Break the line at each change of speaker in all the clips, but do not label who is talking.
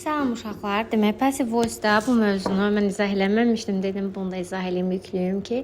Salam uşaqlar. Demək, passive voice-da bu mövzunu mən izah eləməmişdim. Dedim, bunu da izah eləyim, yüklüyüm ki,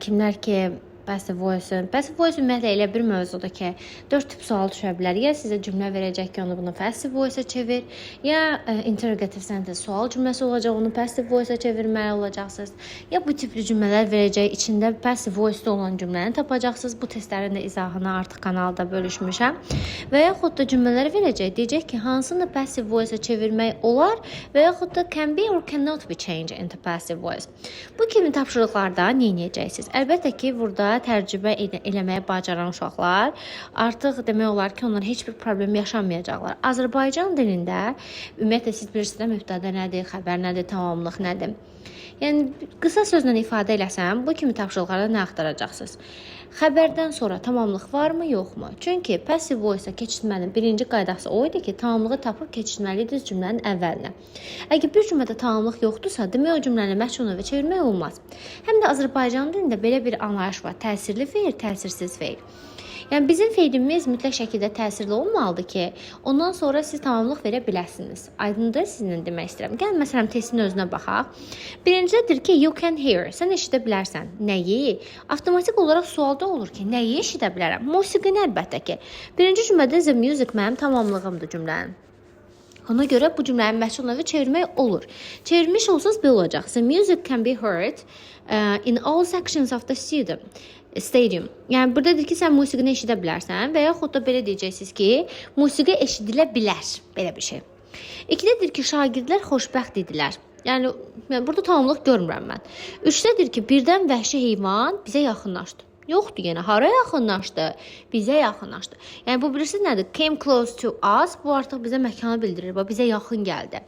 kimlər ki passive voice ümumiyyətlə elə bir mövzudur ki, 4 tip sual düşə bilər. Ya sizə cümlə verəcək ki, onu bunu passive voice-a çevir, ya interrogative sentence sual cümləsi olacaq, onu passive voice-a çevirməli olacaqsınız. Ya bu tipli cümlələr verəcək, içində passive voice-da olan cümləni tapacaqsınız. Bu testlərin də izahını artıq kanalda bölüşmüşəm. Və yaxud da cümlələr verəcək, deyəcək ki, hansını passive voice-a çevirmək olar və yaxud da can be or cannot be changed into passive voice. Bu kimi tapşırıqlarda nə edəcəksiniz? Əlbəttə ki, burada tərcümə eləməyə bacaran uşaqlar artıq demək olar ki, onlar heç bir problem yaşamayacaqlar. Azərbaycan dilində ümumiyyətlə siz bilirsiniz, mübtəda nədir, xəbər nədir, tamamlıq nədir? Yəni qısa sözlə ifadə eləsəm, bu kimi tapşırıqlarda nə axtaracaqsınız? Xəbərdən sonra tamamlıq varmı, yoxmu? Çünki passive voice-a keçirmənin birinci qaydası o idi ki, tamamlığı tapıb keçirməliydiniz cümlənin əvvəlinə. Əgər bir cümlədə tamamlıq yoxdursa, demək o cümləni məchul növə çevirmək olmaz. Həm də Azərbaycan dilində belə bir anlayış var: təsirli feil, təsirsiz feil. Yəni bizim feilimiz mütləq şəkildə təsirli olmalıdır ki, ondan sonra siz tamamlıq verə biləsiniz. Aydındır sizinlə demək istəyirəm. Gəlin məsələn testin özünə baxaq. Birincidir ki, you can hear. Sən eşidə bilərsən. Nəyi? Avtomatik olaraq sualda olur ki, nəyi eşidə bilərəm? Musiqini əlbəttə ki. Birinci cümlədə the music mənim tamamlığımdır cümlənin. Ona görə bu cümlənin məchul növə çevirmək olur. Çevirmiş olsanız belə olacaq. The music can be heard in all sections of the stadium. Yəni buradadır ki, sən musiqini eşidə bilərsən və yaxud da belə deyəcəksiniz ki, musiqi eşidilə bilər. Belə bir şey. İkidədir ki, şagirdlər xoşbəxt idilər. Yəni burada tamamlıq görmürəm mən. Üçdədir ki, birdən vəhşi heyvan bizə yaxınlaşdı. Yoxdur yenə. Hara yaxınlaşdı? Bizə yaxınlaşdı. Yəni bu bilirsiniz nədir? Came close to us. Bu artıq bizə məkanı bildirir. Bizə yaxın gəldi.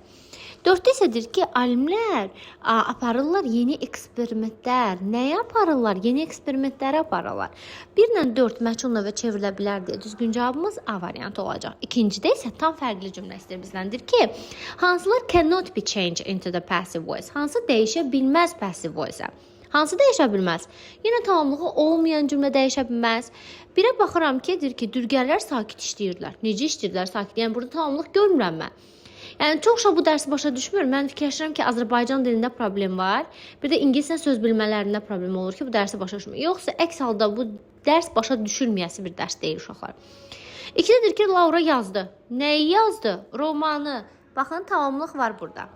Dörddə isədir ki, alimlər aparırlar yeni eksperimentlər. Nəyə aparırlar? Yeni eksperimentləri aparırlar. 1 ilə 4 məchul növə çevrilə bilər deyə düzgün cavabımız A variantı olacaq. İkincidə isə tam fərqli cümlə istəyir bizləndir ki, hansılar cannot be changed into the passive voice? Hansı dəyişə bilməz passive voice-a? Hansı dəyişə bilməz? Yenə tamamlığı olmayan cümlə dəyişə bilməz. Birə baxıram ki, deyir ki, dürgərlər sakit işləyirlər. Necə işləyirlər sakit? Yəni burada tamamlıq görmürəm mən. Yəni çox bu dərsi başa düşmür. Mən fikirləşirəm ki, Azərbaycan dilində problem var. Bir də ingiliscə söz bilmələrində problem olur ki, bu dərsi başa düşmür. Yoxsa əks halda bu dərs başa düşülməyəsi bir dərs deyil uşaqlar. İkidədir ki, Laura yazdı. Nəyi yazdı? Romanı. Baxın, tamamlıq var burada.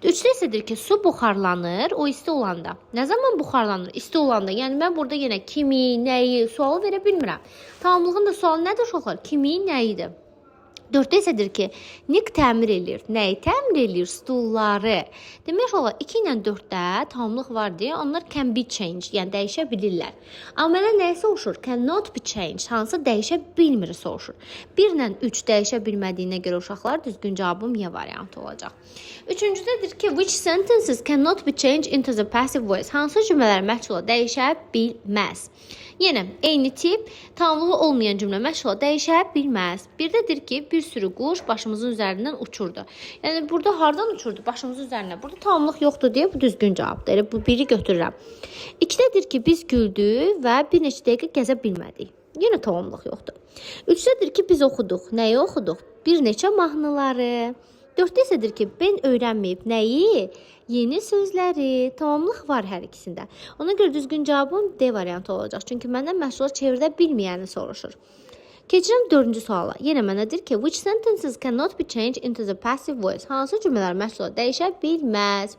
Üçdə isədir ki, su buxarlanır, o isti olanda. Nə zaman buxarlanır? İsti olanda. Yəni mən burada yenə kimi, nəyi, sualı verə bilmirəm. Tamamlığın da sualı nədir uşaqlar? Kimi, nəyidir? Dörddə isədir ki, Nick təmir eləyir. Nəyi təmir eləyir? Stulları. Demək olar 2 ilə 4-də tamamlıq var deyə onlar can be changed, yəni dəyişə bilirlər. Amma mənə nəyi soruşur? Cannot be changed, hansı dəyişə bilmir soruşur. 1 ilə 3 dəyişə bilmədiyinə görə uşaqlar düzgün cavabım Y variantı olacaq. Üçüncüdədir ki, which sentences cannot be changed into the passive voice? Hansı cümlələr məchula dəyişə bilməz? Yenə eyni tip, tamamlığı olmayan cümlə məchula dəyişə bilməz. Birdədir ki, bir sürü quş başımızın üzərindən uçurdu. Yəni burada hardan uçurdu? Başımızın üzərinə. Burada tamamlıq yoxdur deyə bu düzgün cavabdır. Elə bu biri götürürəm. İkidədir ki, biz güldük və bir neçə dəqiqə gəzə bilmədik. Yenə tamamlıq yoxdur. Üçdədir ki, biz oxuduq. Nəyi oxuduq? Bir neçə mahnıları. Dörddə isədir ki, ben öyrənməyib nəyi? Yeni sözləri. Tamamlıq var hər ikisində. Ona görə düzgün cavabım D variantı olacaq. Çünki məndən məchula çevrilə bilməyəni soruşur. Keçirəm 4-cü suala. Yenə mənədir ki, which sentences cannot be changed into the passive voice? Hansı cümlələr məchula dəyişə bilməz?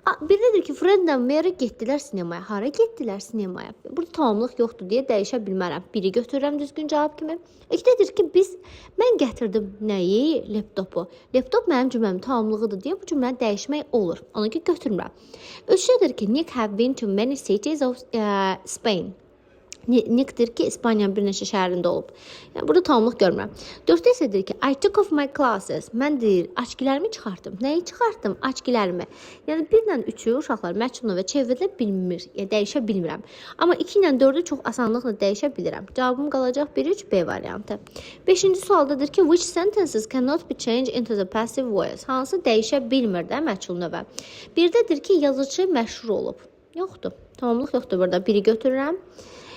Birdədir ki, Fredlə Mary getdilər sinemaya. Hara getdilər sinemaya? Burada tamamlıq yoxdur deyə dəyişə bilmərəm. Biri götürürəm düzgün cavab kimi. İkidədir ki, mən gətirdim nəyi? Laptopu. Laptop mənim cümləmin tamamlığıdır deyə bu cümləni dəyişmək olur. Ona ki, götürmürəm. Üçdədir ki, Nick have been to many cities of Spain. Nickdir ki, İspaniyanın bir neçə şəhərində olub. Yəni burada tamamlıq görmürəm. 4də isədir ki, I took off my classes. Mən deyir, açkilərimi çıxartdım. Nəyi çıxartdım? Açkilərimi. Yəni 1 ilə 3-ü uşaqlar məchul növə çevrilə bilmir, dəyişə bilmirəm. Amma 2 ilə 4-ü çox asanlıqla dəyişə bilirəm. Cavabım qalacaq 1-3 B variantı. 5-ci sualdadır ki, which sentences cannot be changed into the passive voice? Hansı dəyişə bilmir də məchul növə? Birdədir ki, yazıcı məşhur olub. Yoxdur. Tamamlıq yoxdur burada. Biri götürürəm.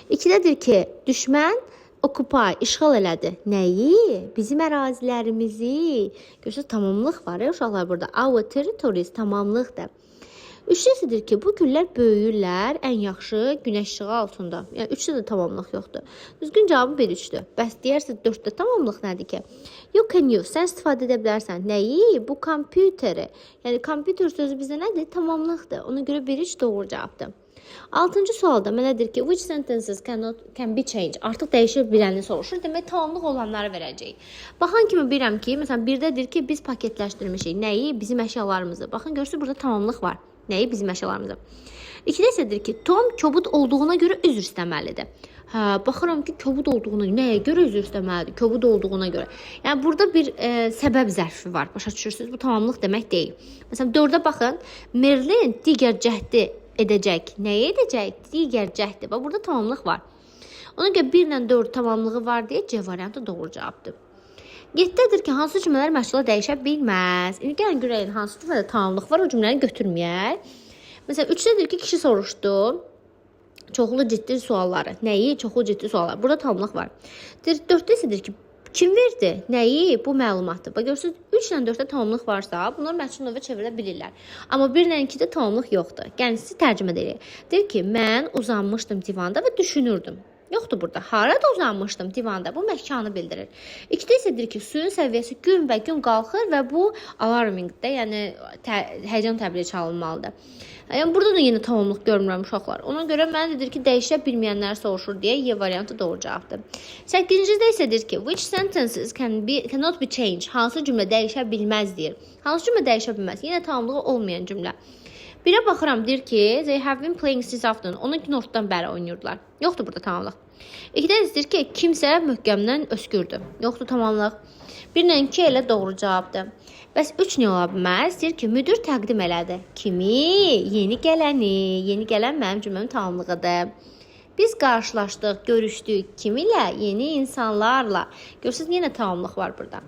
İkidədir ki, düşmən Occupy, işğal elədi. Nəyi? Bizim ərazilərimizi. Görürsünüz, tamamlıq var ya uşaqlar burada. Our territories tamamlıqdır. Üçdəsidir ki, bu güllər böyüyürlər ən yaxşı günəş işığı altında. Yəni üçdə də tamamlıq yoxdur. Düzgün cavabı 1-3-dür. Bəs deyərsiniz 4-də tamamlıq nədir ki? You can use. Sən istifadə edə bilərsən. Nəyi? Bu kompüteri. Yəni kompüter sözü bizdə nədir? Tamamlıqdır. Ona görə 1-3 doğru cavabdır. 6-cı sualda mənədir ki, which sentences can be changed? Artıq dəyişə biləni soruşur. Demək, tamamlıq olanları verəcək. Baxan kimi bilirəm ki, məsələn, birdədir ki, biz paketləşdirmişik. Nəyi? Bizim əşyalarımızı. Baxın, görürsünüz, burada tamamlıq var. Nəyi? Bizim əşyalarımızı. 2-də isədir ki, Tom kobud olduğuna görə üzr istəməlidir. Baxıram ki, kobud olduğuna, nəyə görə üzr istəməlidir? Kobud olduğuna görə. Yəni, burada bir səbəb zərfi var. Başa düşürsünüz, bu tamamlıq demək deyil. Məsələn, 4-də baxın, Merlin digər cəhdi edəcək. Nəyə edəcək? Digər cəhdi. Bax, burada tamamlıq var. Ona görə 1 ilə 4 tamamlığı var deyə C variantı doğru cavabdır. 7-dədir ki, hansı cümlələr məşğula dəyişə bilməz? İndi gəlin görəyin, hansı cümlədə tamamlıq var, o cümləni götürməyək. Məsələn, 3-dədir ki, kişi soruşdu. Çoxlu ciddi sualları. Nəyi? Çoxlu ciddi suallar. Burada tamamlıq var. 4-də isədir ki, kim verdi? Nəyi? Bu məlumatdır. Bax, görürsünüz, 3 ilə 4-də tamamlıq varsa, bunlar məchul növə çevrilə bilirlər. Amma 1 ilə 2-də tamamlıq yoxdur. Gəlin, sizi tərcümə edək. Deyir ki, mən uzanmışdım divanda və düşünürdüm. Yoxdur burada. Harada uzanmışdım divanda? Bu məkanı bildirir. 2-də isə deyir ki, suyun səviyyəsi gün və gün qalxır və bu alarmingdə, yəni həyəcan təbliği çalınmalıdır. Yəni burada da yenə tamamlıq görmürəm uşaqlar. Ona görə mənə dedir ki, dəyişə bilməyənlər soruşur deyə Y variantı doğru cavabdır. 8-cidə isə deyir ki, which sentences cannot be changed? Hansı cümlə dəyişə bilməz deyir. Hansı cümlə dəyişə bilməz? Yenə tamamlığı olmayan cümlə. 1-ə baxıram, deyir ki, they have been playing since afternoon. 12-dan bəri oynayırdılar. Yoxdur burada tamamlıq. 2-də deyir ki, kimsə möhkəmdən öskürdü. Yoxdur tamamlıq. 1 ilə 2 elə doğru cavabdır. Bəs 3 nə ola bilməz? Deyir ki, müdür təqdim elədi. Kimi? Yeni gələni. Yeni gələn mənim cümləmin tamamlığıdır. Biz qarşılaşdıq, görüşdük. Kim ilə? Yeni insanlarla. Görürsünüz, yenə tamamlıq var burada.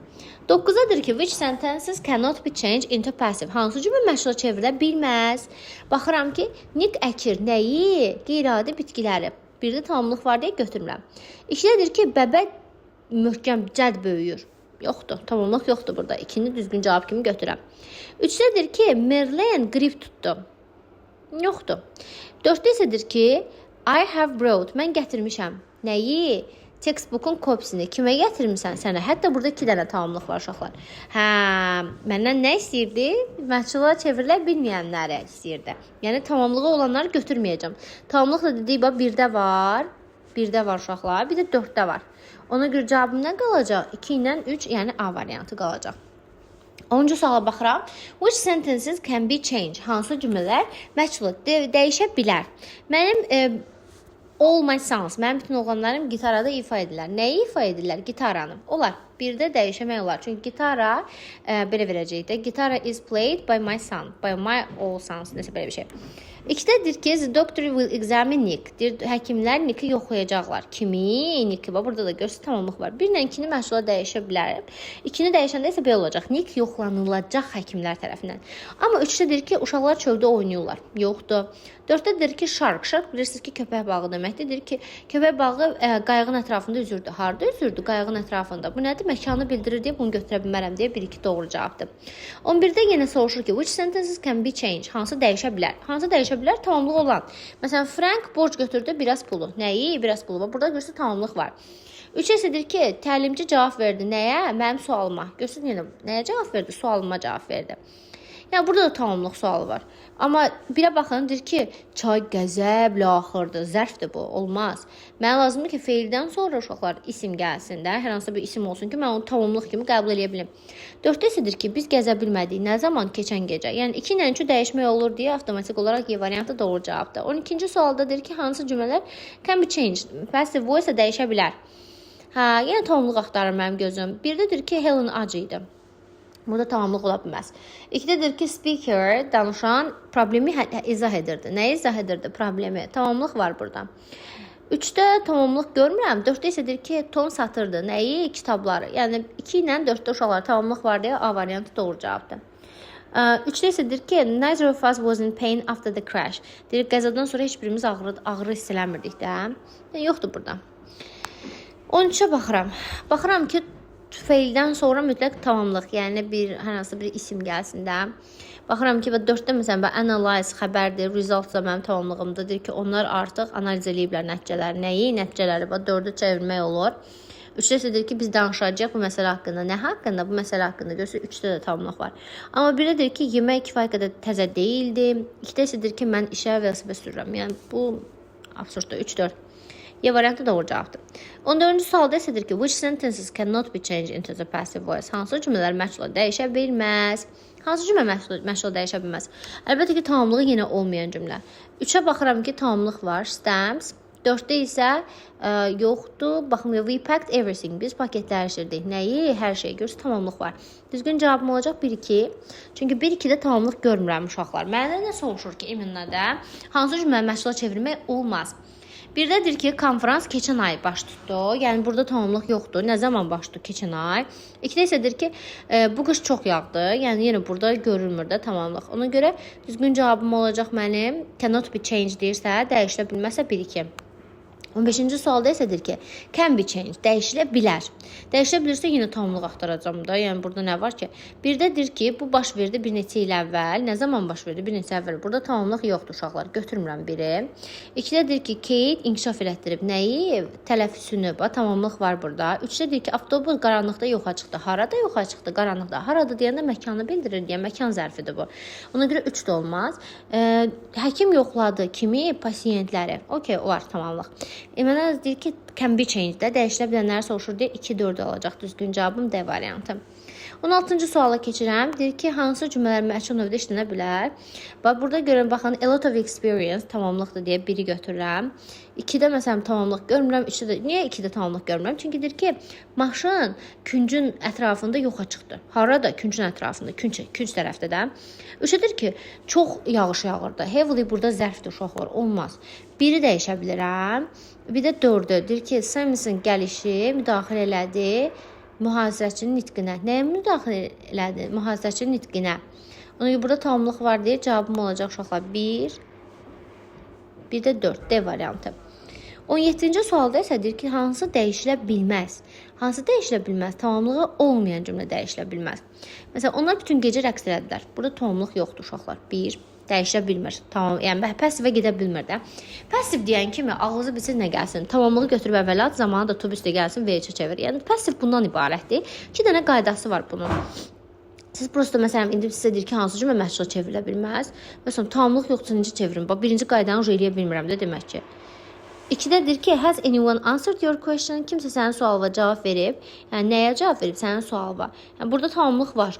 9-dadır ki, which sentences cannot be changed into passive? Hansı cümlə məşğula çevrilə bilməz? Baxıram ki, Nick əkir. Nəyi? Qeyri-adi bitkiləri. 1-də tamamlıq var deyə götürmürəm. 2-dədir ki, bəbək möhkəm cəld böyüyür. Yoxdur, tamamlıq yoxdur burada. 2-ni düzgün cavab kimi götürəm. 3-dədir ki, Merlin qrip tutdu. Yoxdur. 4-də isədir ki, I have brought. Mən gətirmişəm. Nəyi? Textbook'un kopisini. Kimə gətirmişsən sənə? Hətta burada 2 dənə tamamlıq var uşaqlar. Məndən nə istəyirdi? Məchula çevrilə bilməyənləri istəyirdi. Yəni tamamlığı olanları götürməyəcəm. Tamamlıq da dediyi bax 1-də var. 1-də var uşaqlar. Bir də 4-də var. Ona görə cavabım nə qalacaq? 2 ilə 3, yəni A variantı qalacaq. 10-cu suala baxıram. Which sentences can be changed? Hansı cümlələr məchul dəyişə bilər? Mənim all my sons, mənim bütün oğlanlarım gitarada ifa edirlər. Nəyi ifa edirlər? Gitaranı. Olar. 1-də dəyişəmək olar. Çünki gitara belə verəcəkdir. Gitara is played by my son. By my all sons. Nəsə belə bir şey. 2-dədir ki, the doctor will examine Nick. Həkimlər Nick'i yoxlayacaqlar. Kimi? Nick'i. Burada da görürsünüz tamamlıq var. 1 ilə 2-ni məşğula dəyişə bilərəm. 2-ni dəyişəndə isə belə olacaq. Nick yoxlanılacaq həkimlər tərəfindən. Amma 3-dədir ki, uşaqlar çöldə oynayırlar. Yoxdur. 4-dədir ki, shark. Shark bilirsiniz ki, köpək bağı deməkdir ki, köpək bağı qayığın ətrafında üzürdü. Harda üzürdü? Qayığın ətrafında. Bu nədir? Məkanı bildirir deyə bunu götürə bilmərəm deyə 1-2 doğru cavabdır. 11-də yenə soruşur ki, which sentences can be changed? Hansı dəyişə bilər? Hansı dəyişə bilər? Tamamlıq olan. Məsələn, Frank borc götürdü biraz pulu. Nəyi? Biraz pulu. Burada görürsünüz tamamlıq var. 3 əsədir ki, təlimçi cavab verdi. Nəyə? Mənim sualıma. Görürsünüz yenə nəyə cavab verdi? Sualıma cavab verdi. Yəni burada da tamamlıq sualı var. Amma birə baxın, deyir ki, çay qəzəblə axırdı. Zərfdir bu, olmaz. Mənə lazımdır ki, feildən sonra uşaqlar isim gəlsin də, hər hansı bir isim olsun ki, mən onu tamamlıq kimi qəbul edə bilim. 4-də isədir ki, biz gəzə bilmədik. Nə zaman? Keçən gecə. Yəni 2 ilə 3 dəyişmək olur deyə avtomatik olaraq Y variantı doğru cavabdır. 12-ci sualda deyir ki, hansı cümlələr can be changed? Passive voice dəyişə bilər. Yenə tamamlıq axtarır mənim gözüm. 1-dədir ki, Helen acı idi. Burada tamamlıq ola bilməz. 2-dədir ki, speaker, danışan problemi izah edirdi. Nə izah edirdi? Problemi. Tamamlıq var burada. 3-də tamamlıq görmürəm. 4-də isədir ki, Tom satırdı. Nəyi? Kitabları. Yəni 2 ilə 4-də uşaqlar tamamlıq var deyə A variantı doğru cavabdır. 3-də isədir ki, neither of us was in pain after the crash. Deyir, qəzadan sonra heç birimiz ağrı hiss eləmirdik də. Yoxdur burada. 13-ə baxıram. Baxıram ki, feildən sonra mütləq tamamlıq, yəni hər hansı bir isim gəlsin də. Baxıram ki, 4-də məsələn, analyze xəbərdir, results da mənim tamamlığımdır. Deyir ki, onlar artıq analiz ediblər nəticələri. Nəyi? Nəticələri 4-ü çevirmək olur. 3-də isə deyir ki, biz danışacağıq bu məsələ haqqında. Nə haqqında? Bu məsələ haqqında. Görürsünüz, 3-də də tamamlıq var. Amma 1-də deyir ki, yemək kifayət qədər təzə deyildi. 2-də isə deyir ki, mən işə velosiped sürürəm. Yəni bu absurddur. 3-4. Y variantı doğru cavabdır. 14-cü sualda isə deyir ki, which sentences cannot be changed into the passive voice? Hansı cümlələr məşğula dəyişə bilməz? Hansı cümlə məşğula dəyişə bilməz? Əlbəttə ki, tamamlığı yenə olmayan cümlə. 3-ə baxıram ki, tamamlıq var. Stamps. 4-də isə yoxdur. Baxın, we packed everything. Biz paketləşdirdik. Nəyi? Hər şeyi. Görürsünüz, tamamlıq var. Düzgün cavabım olacaq 1-2. Çünki 1-2-də tamamlıq görmürəm uşaqlar. Məndən nə soruşur ki, iminədə hansı cümlə məşğula çevirmək olmaz? 1-də deyir ki, konferans keçən ay baş tutdu. Yəni burada tamamlıq yoxdur. Nə zaman baş tutdu? Keçən ay. 2-də isə deyir ki, bu qış çox yağdı. Yəni yenə burada görülmür də tamamlıq. Ona görə düzgün cavabım olacaq mənim cannot be changed deyirsə, dəyişilə bilməzsə 1-2. 15-ci sualda isə deyir ki, can be changed, dəyişilə bilər. Dəyişilə bilirsə yenə tamamlıq axtaracağım da. Yəni burada nə var ki? 1-də deyir ki, bu baş verdi bir neçə il əvvəl. Nə zaman baş verdi? Bir neçə əvvəl. Burada tamamlıq yoxdur uşaqlar. Götürmürəm 1-i. 2-də deyir ki, Kate inkişaf elətdirib nəyi? Tələffüsünü. Tamamlıq var burada. 3-də deyir ki, avtobus qaranlıqda yoxa çıxdı. Harada yoxa çıxdı? Qaranlıqda. Harada deyəndə məkanı bildirir. Yəni məkan zərfidir bu. Ona görə 3 də olmaz. Həkim yoxladı kimi? Pasiyentləri. Okay, var tamamlıq. Mənə deyir ki, can be changed də dəyişilə bilənləri soruşur deyə 2-4 olacaq. Düzgün cavabım D variantı. 16-cı suala keçirəm. Deyir ki, hansı cümlələr məşğul növdə işlənə bilər? Burada görün, baxın, a lot of experience tamamlıqdır deyə 1-i götürürəm. 2-də məsələn tamamlıq görmürəm. 3-də də niyə 2-də tamamlıq görmürəm? Çünki deyir ki, maşın küncün ətrafında yoxa çıxdı. Harada? Küncün ətrafında, künc tərəfdə də. 3-də deyir ki, çox yağış yağırdı. Heavily burada zərfdir uşaqlar, olmaz. 1-i dəyişə bilirəm. Bir də 4-də deyir ki, Samson gəlişi müdaxilə elədi mühasirəçinin nitqinə. Nəyə müdaxilə elədi? Mühasirəçinin nitqinə. Ona görə burada tamamlıq var deyə cavabım olacaq uşaqlar 1, bir də 4. D variantı. 17-ci sualda isə deyir ki, hansı dəyişilə bilməz? Hansı dəyişilə bilməz? Tamamlığı olmayan cümlə dəyişilə bilməz. Məsələn, onlar bütün gecə rəqs elədilər. Burada tamamlıq yoxdur uşaqlar. 1, dəyişə bilmir. Tamam, yəni passivə gedə bilmir də. Passiv deyən kimi ağzı bilsin nə gəlsin. Tamamlığı götürüb əvvəla at, zamanı da tubus da gəlsin, V-çə çevir. Yəni passiv bundan ibarətdir. 2 dənə qaydası var bunun. Siz prosta məsələn indi sizə deyir ki, hansı cümlə məşğula çevrilə bilməz? Məsələn, tamamlıq yoxsa necə çevirim? Bax, birinci qaydanı eləyə bilmirəm də demək ki. 2-də deyir ki, has anyone answered your question? Kimsə sənin sualına cavab verib. Yəni nəyə cavab verib? Sənin sualına. Yəni burada tamamlıq var.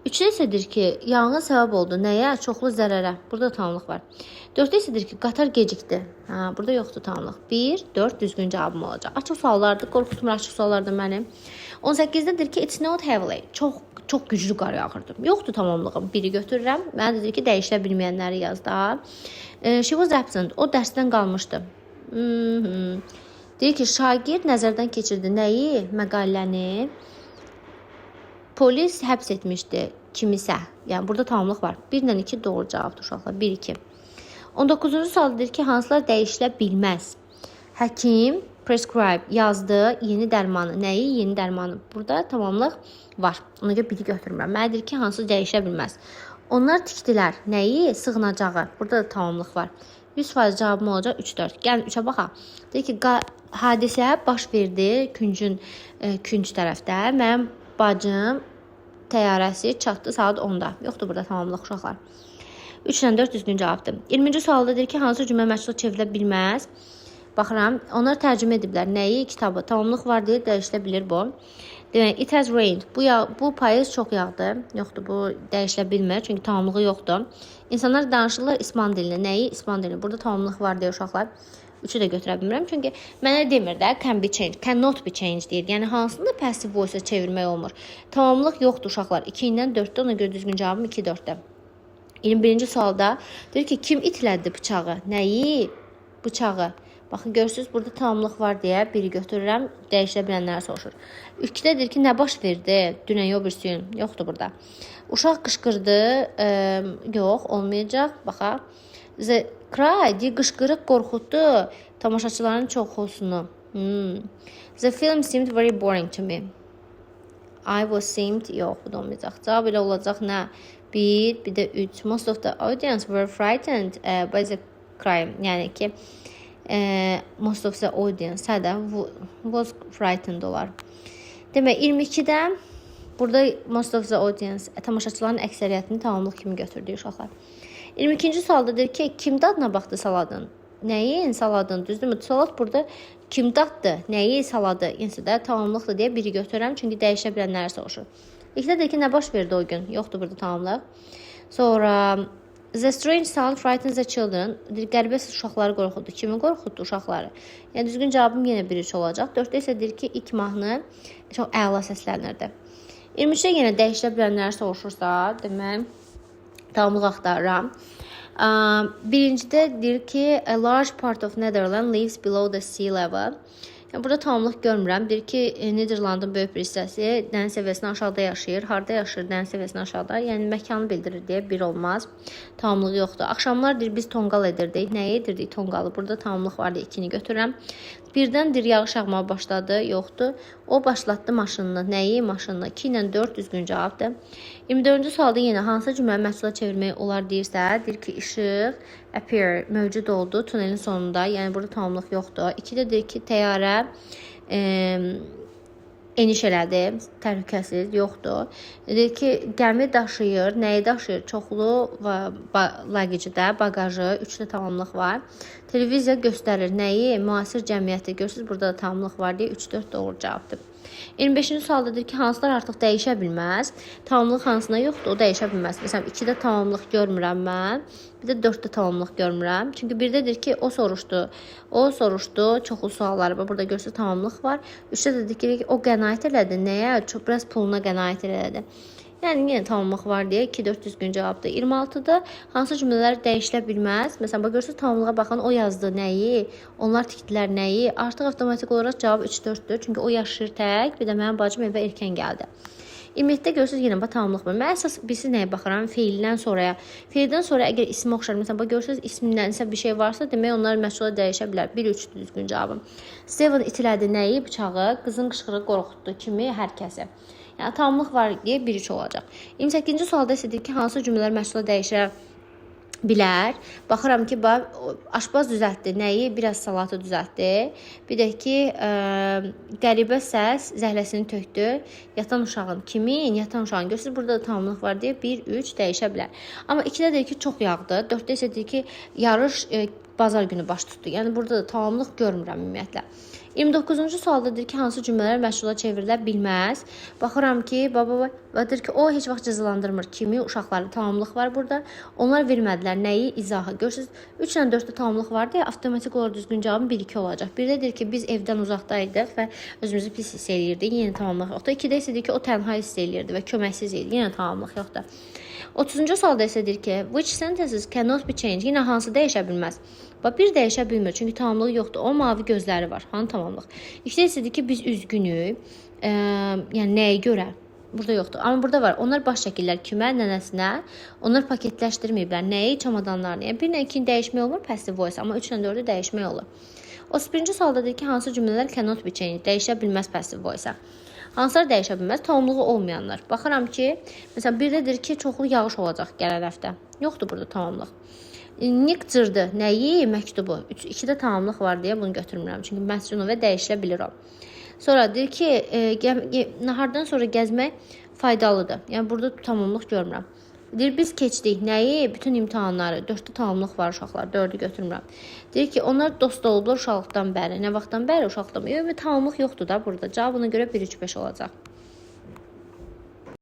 3-də isə deyir ki, yanğın səbəb oldu. Nəyə? Çoxlu zərərə. Burada tamamlıq var. 4-də isə deyir ki, qatar gecikdi. Burada yoxdur tamamlıq. 1, 4 düzgün cavabım olacaq. Açıq suallardır. Qorxutmur açıq suallardır mənim. 18-də deyir ki, it's not heavily. Çox güclü qar yağırdı. Yoxdur tamamlığım. 1-i götürürəm. Mənə deyir ki, dəyişilə bilməyənləri yaz da. She was absent. O dərsdən qalmışdı. Deyir ki, şagird nəzərdən keçirdi. Nəyi? Məqaləni. Polis həbs etmişdi kimisə. Yəni burada tamamlıq var. 1-lə 2 doğru cavabdır uşaqlar. 1-2. 19-cu sualda deyir ki, hansılar dəyişilə bilməz? Həkim prescribe yazdı yeni dərmanı. Nəyi? Yeni dərmanı. Burada tamamlıq var. Ona görə 1-i götürmürəm. Mənə deyir ki, hansı dəyişə bilməz? Onlar tikdilər. Nəyi? Sığınacağı. Burada da tamamlıq var. 100% cavabım olacaq 3-4. Gəlin 3-ə baxaq. Deyir ki, hadisə baş verdi künc tərəfdə. Mənim bacım təyyarəsi çatdı saat 10-da. Yoxdur burada tamamlıq uşaqlar. 3-lə 4 düzgün cavabdır. 20-ci sualda deyir ki, hansı cümlə məşğula çevrilə bilməz? Baxıram, onlar tərcümə ediblər. Nəyi? Kitabı. Tamamlıq var deyə dəyişilə bilir bu. Demək, it has rained. Bu payız çox yağdı. Yoxdur, bu dəyişilə bilmir. Çünki tamamlığı yoxdur. İnsanlar danışırlar İspan dilində. Nəyi? İspan dilində. Burada tamamlıq var deyə uşaqlar. 3-ü də götürə bilmirəm. Çünki mənə demir də can be changed, cannot be changed deyir. Yəni hansında passive voice çevirmək olmur. Tamamlıq yoxdur uşaqlar. 2-dən 4-də, ona görə düzgün cavabım 2-4-də. 21-ci sualda deyir ki, kim itlədi bıçağı? Nəyi? Bıçağı. Baxın, görürsünüz, burada tamamlıq var deyə 1-i götürürəm, dəyişilə bilənləri soruşur. 2-də deyir ki, nə baş verdi? Dünən yoxdur, yoxdur burada. Uşaq qışqırdı, yox, olmayacaq. Baxaq. The cry, qışqırıq qorxutdu tamaşaçıların çoxusunu. The film seemed very boring to me. I was seemed yox, bu da olmayacaq. Cavab elə olacaq nə? Bir də 3. Most of the audience were frightened by the crime. Yəni ki, most of the audience hədə was frightened olar. Demək, 22-də burada most of the audience tamaşaçıların əksəriyyətini tamamlıq kimi götürdü uşaqlar. 22-ci sualda deyir ki, kim dadına baxdı saladın? Nəyin saladın? Düzdürmü? Salat burada kim daddı? Nəyi saladı? Yəni də tamamlıqdır deyə biri götürürəm. Çünki dəyişə bilənləri soruşur. İlkdə deyir ki, nə baş verdi o gün? Yoxdur burada tamamlıq. Sonra the strange sound frightens the children. Qəribə səs uşaqları qorxutdu. Kimi qorxutdu? Uşaqları. Yəni düzgün cavabım yenə 1-3 olacaq. 4-də isə deyir ki, ilk mahnı çox əla səslənirdi. 23-də yenə dəyişə bilənləri soruşursa, demək, tamamlıq axtarıram. Birincidə deyir ki, a large part of Netherlands lives below the sea level. Yəni, burada tamamlıq görmürəm. Deyir ki, Niderlandın böyük bir hissəsi dəniz səviyyəsindən aşağıda yaşayır. Harada yaşayır? Dəniz səviyyəsindən aşağıda. Yəni, məkanı bildirir deyə bir olmaz. Tamamlığı yoxdur. Axşamlar deyir, biz tonqal edirdik. Nəyi edirdik tonqalı? Burada tamamlıq vardı, 2-ni götürürəm. Birdən deyir, yağış yağmağa başladı. Yoxdur. O başlatdı maşınını. Nəyi? Maşınını. 2 ilə 4 düzgün cavabdır. 24-cü sualda yenə hansı cümləni məhsula çevirmək olar deyirsə, deyir ki, işıq, appear, mövcud oldu tunelin sonunda. Yəni, burada tamamlıq yoxdur. 2-də deyir ki, təyyarə eniş elədi, təhlükəsiz, yoxdur. Deyir ki, gəmi daşıyır, nəyi daşıyır? Çoxlu lagicdə, bagajı, 3-də tamamlıq var. Televiziya göstərir, nəyi? Müasir cəmiyyəti. Görürsünüz, burada da tamamlıq var deyə 3-4 doğru cavabdır. 25-ci sualda deyir ki, hansılar artıq dəyişə bilməz? Tamamlıq hansına yoxdur, o dəyişə bilməz. Məsələn, 2-də tamamlıq görmürəm mən, bir də 4-də tamamlıq görmürəm. Çünki 1-də deyir ki, o soruşdu, çoxlu sualları var. Burada görürsünüz, tamamlıq var. 3-də də deyir ki, o qənaət elədi, nəyə? Biraz puluna qənaət elədi. Yəni, yenə tamamlıq var deyə 2-4 düzgün cavabdır. 26-da hansı cümlələr dəyişilə bilməz? Məsələn, görürsünüz, tamamlığa baxan o yazdı nəyi? Onlar tikdilər nəyi? Artıq avtomatik olaraq cavab 3-4-dür. Çünki o yaşayır tək, bir də mənim bacım evə erkən gəldi. 27-də görürsünüz, yenə tamamlıq var. Mən əsas bilsiz nəyə baxıram? Feildən sonraya. Feildən sonra əgər ismi oxşar, məsələn, görürsünüz, ismindən isə bir şey varsa, demək onlar məhsula dəyişə bilər. 1-3 düzgün cavabım. Steven itilədi nəyi? Bıçağı. Qızın qışqırığı qorxutdu. Kimi? Hər kəsi. Yəni, tamamlıq var deyə 1-3 olacaq. 28-ci sualda isə deyir ki, hansı cümlələr məhsula dəyişə bilər? Baxıram ki, aşpaz düzəltdi. Nəyi? Biraz salatı düzəltdi. Bir də ki, qəribə səs zəhləsini tökdü. Yatan uşağın. Kimin? Yatan uşağın. Görürsünüz, burada da tamamlıq var deyə 1-3 dəyişə bilər. Amma 2-də deyir ki, çox yağdı. 4-də isə deyir ki, yarış bazar günü baş tutdu. Yəni, burada da tamamlıq görmürəm ümumiyyətlə. 29-cu sualda deyir ki, hansı cümlələr məşğula çevrilə bilməz? Baxıram ki, deyir ki, o heç vaxt cəzalandırmır kimi uşaqları tamamlıq var burada. Onlar vermədilər nəyi? İzahı. Görürsünüz, 3 ilə 4-də tamamlıq var deyə avtomatik olaraq düzgün cavabım 1-2 olacaq. Bir də deyir ki, biz evdən uzaqdaydıq və özümüzü pis hiss eləyirdik. Yenə tamamlıq yoxdur. 2-də isə deyir ki, o tənha hiss eləyirdi və köməksiz idi. Yenə tamamlıq yoxdur. 30-cu sualda isə deyir ki, which sentences cannot be changed? Yenə hansı dəyişə bilməz? Bir dəyişə bilmir, çünki tamamlığı yoxdur. O mavi gözləri var. Hanı tamamlıq? İşte istədik ki, biz üzgünük. Yəni, nəyə görə? Burada yoxdur. Amma burada var. Onlar baş çəkirlər kimə, nənəsinə. Onlar paketləşdirməyiblər. Nəyi? Çamadanlarını. Yəni, 1 ilə 2-ni dəyişmək olur, passive voice. Amma 3 ilə 4-ü dəyişmək olur. 31-ci sualda deyir ki, hansı cümlələr cannot be changed? Dəyişə bilməz passive voice-a. Hansılar dəyişə bilməz? Tamamlığı olmayanlar. Baxıram ki, məsələn, birdə deyir ki, çoxlu yağış olacaq gələn həftə. Yoxdur burada tamamlıq. Nick cırdı. Nəyi? Məktubu. 2-də tamamlıq var deyə bunu götürmürəm. Çünki məscunu və dəyişilə bilir o. Sonra deyir ki, nahardan sonra gəzmək faydalıdır. Yəni, burada tamamlıq görmürəm. Deyir, biz keçdik. Nəyi? Bütün imtahanları. 4-də tamamlıq var uşaqlar. 4-ü götürmürəm. Deyir ki, onlar dost olublar uşaqlıqdan bəri. Nə vaxtdan bəri uşaqlıqdan bəri? Tamamlıq yoxdur da burada. Cavabına görə 1-3-5 olacaq.